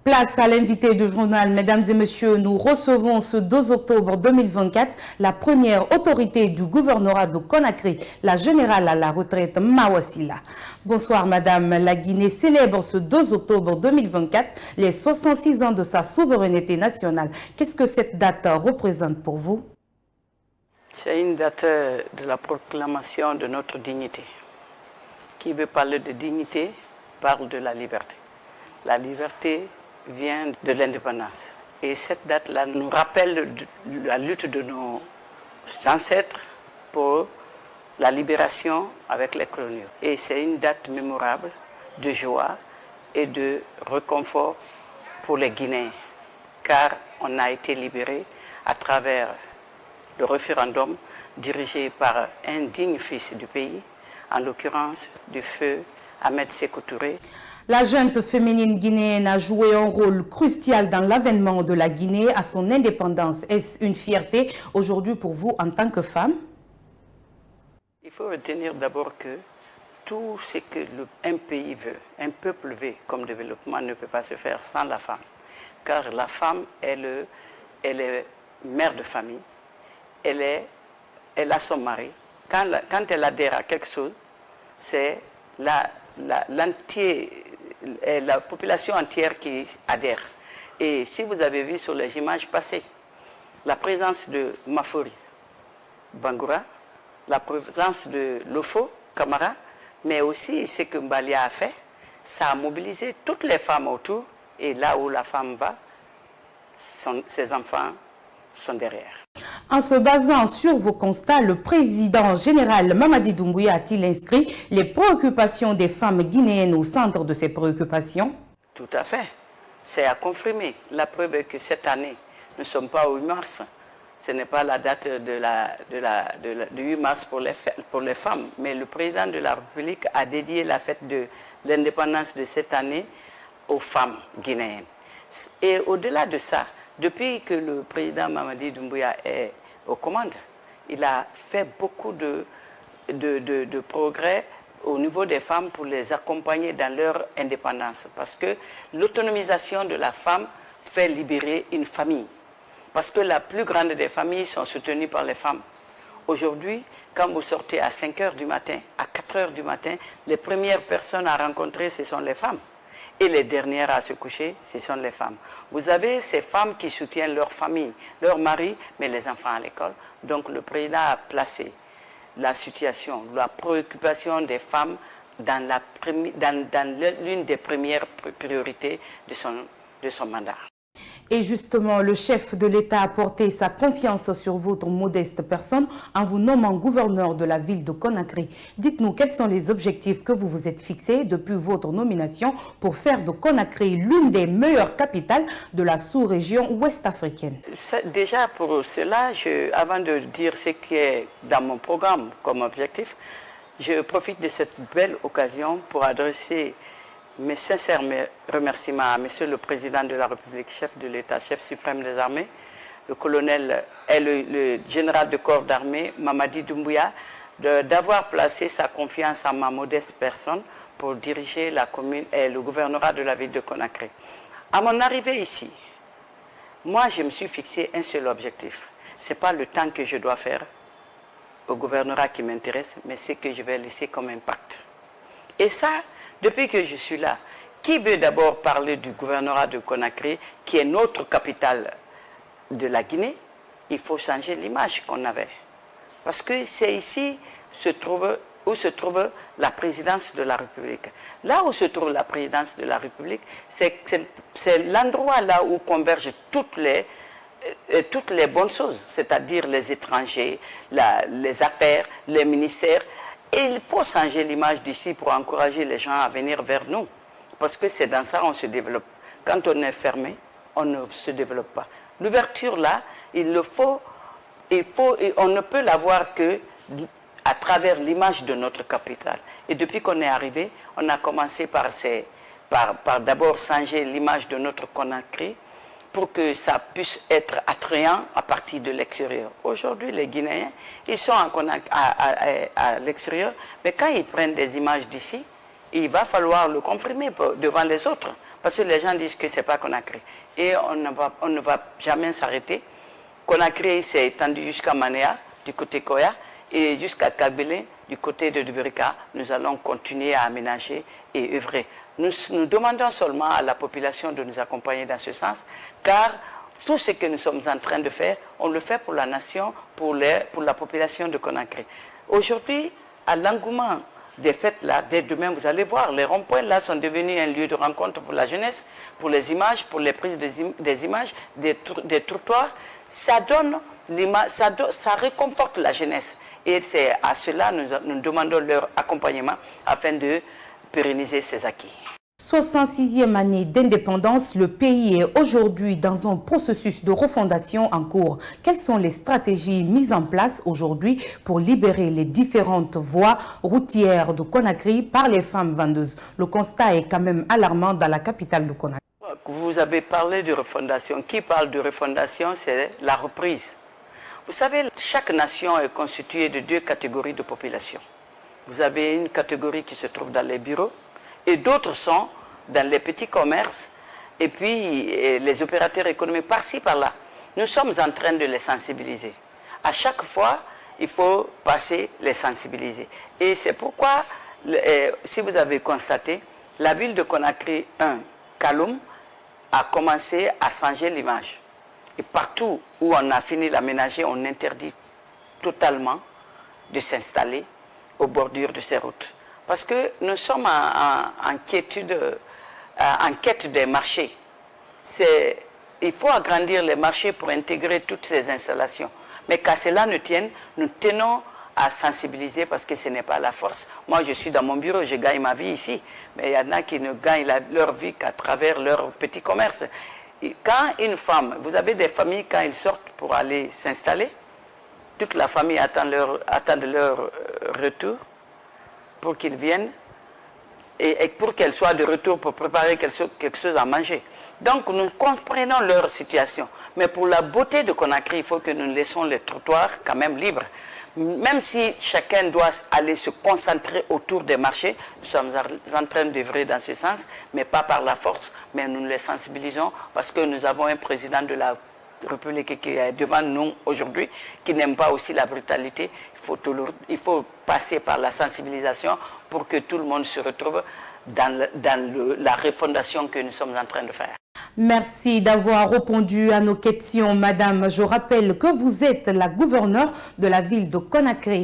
Place à l'invité du journal. Mesdames et messieurs, nous recevons ce 2 octobre 2024 la première autorité du gouvernorat de Conakry, la générale à la retraite Mawasila. Bonsoir madame. La Guinée célèbre ce 2 octobre 2024 les 66 ans de sa souveraineté nationale. Qu'est-ce que cette date représente pour vous? C'est une date de la proclamation de notre dignité. Qui veut parler de dignité parle de la liberté. La liberté vient de l'indépendance. Et cette date-là nous rappelle la lutte de nos ancêtres pour la libération avec les coloniaux. Et c'est une date mémorable de joie et de réconfort pour les Guinéens, car on a été libérés à travers le référendum dirigé par un digne fils du pays, en l'occurrence du feu Ahmed Sékou Touré. La junte féminine guinéenne a joué un rôle crucial dans l'avènement de la Guinée à son indépendance. Est-ce une fierté aujourd'hui pour vous en tant que femme? Il faut retenir d'abord que tout ce que un pays veut, un peuple veut comme développement ne peut pas se faire sans la femme. Car la femme, elle est mère de famille, elle a son mari. Quand elle adhère à quelque chose, c'est la population entière qui adhère. Et si vous avez vu sur les images passées, la présence de Mafori Bangoura, la présence de Lofo Camara, mais aussi ce que Mbalia a fait, ça a mobilisé toutes les femmes autour, et là où la femme va, ses enfants sont derrière. En se basant sur vos constats, le président général Mamadi Doumbouya a-t-il inscrit les préoccupations des femmes guinéennes au centre de ses préoccupations? Tout à fait. C'est à confirmer. La preuve est que cette année, nous ne sommes pas au 8 mars. Ce n'est pas la date du 8 mars pour les femmes, mais le président de la République a dédié la fête de l'indépendance de cette année aux femmes guinéennes. Et au-delà de ça, depuis que le président Mamadi Doumbouya est aux commandes, il a fait beaucoup de progrès au niveau des femmes pour les accompagner dans leur indépendance. Parce que l'autonomisation de la femme fait libérer une famille. Parce que la plus grande des familles sont soutenues par les femmes. Aujourd'hui, quand vous sortez à 5 h du matin, à 4 h du matin, les premières personnes à rencontrer, ce sont les femmes. Et les dernières à se coucher, ce sont les femmes. Vous avez ces femmes qui soutiennent leur famille, leur mari, mais les enfants à l'école. Donc le président a placé la situation, la préoccupation des femmes dans l'une des premières priorités de son mandat. Et justement, le chef de l'État a porté sa confiance sur votre modeste personne en vous nommant gouverneur de la ville de Conakry. Dites-nous quels sont les objectifs que vous vous êtes fixés depuis votre nomination pour faire de Conakry l'une des meilleures capitales de la sous-région ouest-africaine. Déjà pour cela, avant de dire ce qui est dans mon programme comme objectif, je profite de cette belle occasion pour adresser mes sincères remerciements à Monsieur le Président de la République, chef de l'État, chef suprême des armées, le colonel et le général de corps d'armée, Mamadi Doumbouya, d'avoir placé sa confiance en ma modeste personne pour diriger la commune et le gouvernorat de la ville de Conakry. À mon arrivée ici, moi je me suis fixé un seul objectif. Ce n'est pas le temps que je dois faire au gouvernorat qui m'intéresse, mais ce que je vais laisser comme impact. Et ça, depuis que je suis là, qui veut d'abord parler du gouvernorat de Conakry, qui est notre capitale de la Guinée? Il faut changer l'image qu'on avait. Parce que c'est ici où se trouve la présidence de la République. Là où se trouve la présidence de la République, c'est l'endroit là où convergent toutes les bonnes choses, c'est-à-dire les étrangers, les affaires, les ministères. Et il faut changer l'image d'ici pour encourager les gens à venir vers nous. Parce que c'est dans ça qu'on se développe. Quand on est fermé, on ne se développe pas. L'ouverture là, on ne peut l'avoir que à travers l'image de notre capitale. Et depuis qu'on est arrivé, on a commencé par d'abord changer l'image de notre Conakry pour que ça puisse être attrayant à partir de l'extérieur. Aujourd'hui, les Guinéens, ils sont à l'extérieur, mais quand ils prennent des images d'ici, il va falloir le confirmer devant les autres Parce que les gens disent que ce n'est pas Conakry. Et on ne va jamais s'arrêter. Conakry s'est étendu jusqu'à Manéa, du côté Koya, et jusqu'à Kabele, du côté de Dubrika. Nous allons continuer à aménager et œuvrer. Nous demandons seulement à la population de nous accompagner dans ce sens, car tout ce que nous sommes en train de faire, on le fait pour la nation, pour la population de Conakry. Aujourd'hui, à l'engouement des fêtes là, dès demain, vous allez voir, les ronds-points là sont devenus un lieu de rencontre pour la jeunesse, pour les images, pour les prises des images, des trottoirs. Ça donne l'image, ça réconforte la jeunesse. Et c'est à cela que nous demandons leur accompagnement afin de pérenniser ces acquis. 66e année d'indépendance, le pays est aujourd'hui dans un processus de refondation en cours. Quelles sont les stratégies mises en place aujourd'hui pour libérer les différentes voies routières de Conakry par les femmes vendeuses? Le constat est quand même alarmant dans la capitale de Conakry. Vous avez parlé de refondation. Qui parle de refondation? C'est la reprise. Vous savez, chaque nation est constituée de deux catégories de population. Vous avez une catégorie qui se trouve dans les bureaux et d'autres sont dans les petits commerces et puis les opérateurs économiques par-ci, par-là. Nous sommes en train de les sensibiliser. À chaque fois, il faut passer les sensibiliser. Et c'est pourquoi, si vous avez constaté, la ville de Conakry 1, Kaloum, a commencé à changer l'image. Et partout où on a fini l'aménager, on interdit totalement de s'installer aux bordures de ces routes. Parce que nous sommes en quête des marchés. Il faut agrandir les marchés pour intégrer toutes ces installations. Mais qu'à cela ne tienne, nous tenons à sensibiliser parce que ce n'est pas la force. Moi, je suis dans mon bureau, je gagne ma vie ici. Mais il y en a qui ne gagnent leur vie qu'à travers leur petit commerce. Et quand une femme, vous avez des familles, quand ils sortent pour aller s'installer, toute la famille attend leur retour pour qu'ils viennent et pour qu'elles soient de retour pour préparer quelque chose à manger. Donc nous comprenons leur situation. Mais pour la beauté de Conakry, il faut que nous laissons les trottoirs quand même libres. Même si chacun doit aller se concentrer autour des marchés, nous sommes en train d'œuvrer dans ce sens, mais pas par la force, mais nous les sensibilisons parce que nous avons un président de la République qui est devant nous aujourd'hui, qui n'aime pas aussi la brutalité. Il faut passer par la sensibilisation pour que tout le monde se retrouve dans la refondation que nous sommes en train de faire. Merci d'avoir répondu à nos questions, madame. Je rappelle que vous êtes la gouverneure de la ville de Conakry.